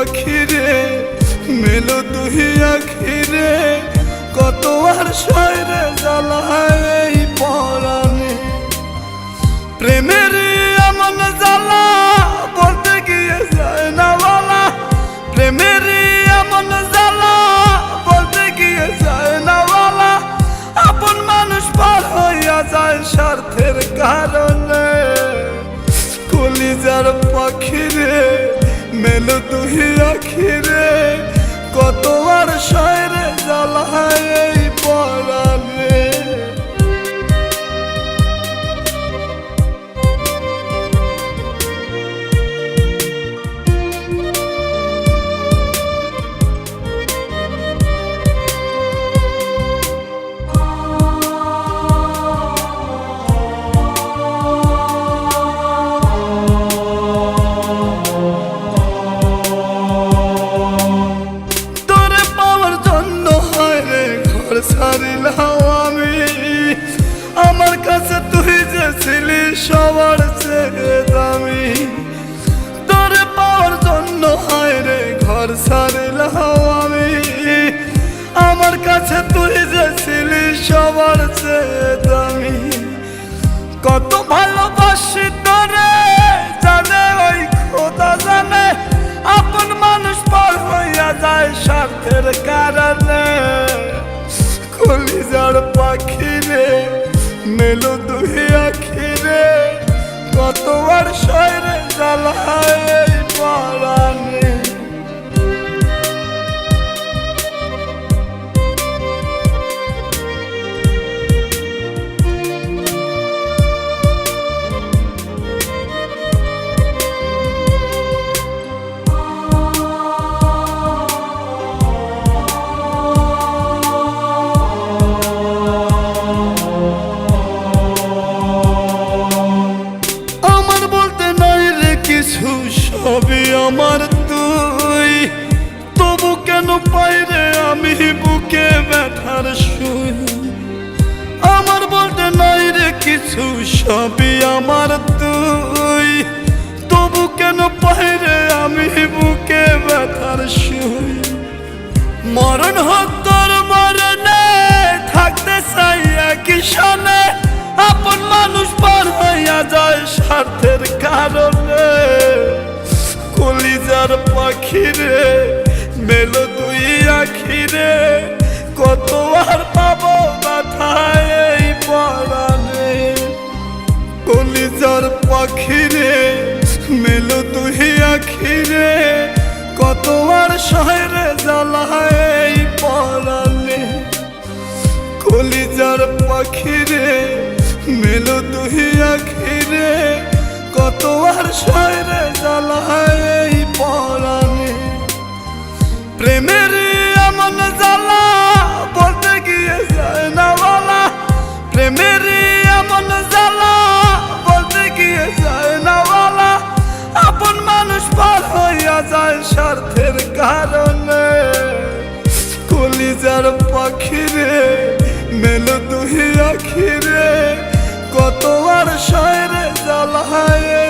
পাখিরে মেলো তুই আখিরে কত আর শয়রে জ্বালায় এই পরাণে প্রেমের এমন জ্বালা বলতে গিয়ে যায় না বলা প্রেমের এমন জ্বালা বলতে গিয়ে যায় না বলা আপন মানুষ পার হইয়া যায় স্বার্থের কারণে কলিজার পাখিরে মেলো তুই আখিরে কত আর শয়রে জ্বালায় এই পরাণে ছাড়িলাম আমি আমার কাছে তুই যে ছিলি সবার চেয়ে দামি তোরে পাওয়ার জন্য হায় রে ঘর ছাড়িলাম আমি আমার কাছে তুই যে ছিলি সবার চেয়ে দামি কত ভালোবাসি তোরে জানে ওই খোদা জানে আপন মানুষ পার হইয়া যায় স্বার্থের কারণে কলিজার পাখিরে মেলো তুই আখিরে কত আর শয়রে জ্বালায় এই পরাণে সবই আমার তুই তবু কেন পাই রে আমি বুকে ব্যথার সুই আমার বলতে নাই রে কিছু সবই আমার তুই তবু কেন পাই রে আমি বুকে ব্যথার সুই মরণ হোক তোর মরণে থাকতে চাই একই সনে আপন মানুষ পার হইয়া যায় স্বার্থের কারণে কলিজার পাখিরে মেলো তুই আখিরে কত আর পাবো ব্যথায় এই পরাণে কলিজার পাখিরে মেলো তুই আখিরে কত আর শয়রে জ্বালায় এই পরাণে কলিজার পাখিরে মেলো তুই আখিরে কত আর শয়রে জ্বালায় এই পরাণে প্রেমের এমন জ্বালা বলতে গিয়ে যায় না বলা প্রেমের এমন জ্বালা বলতে গিয়ে যায় না বলা আপন মানুষ পার হইয়া যায় স্বার্থের কারণে কলিজার পাখিরে মেলো তুই আখিরে কত আর শয়রে জ্বালায়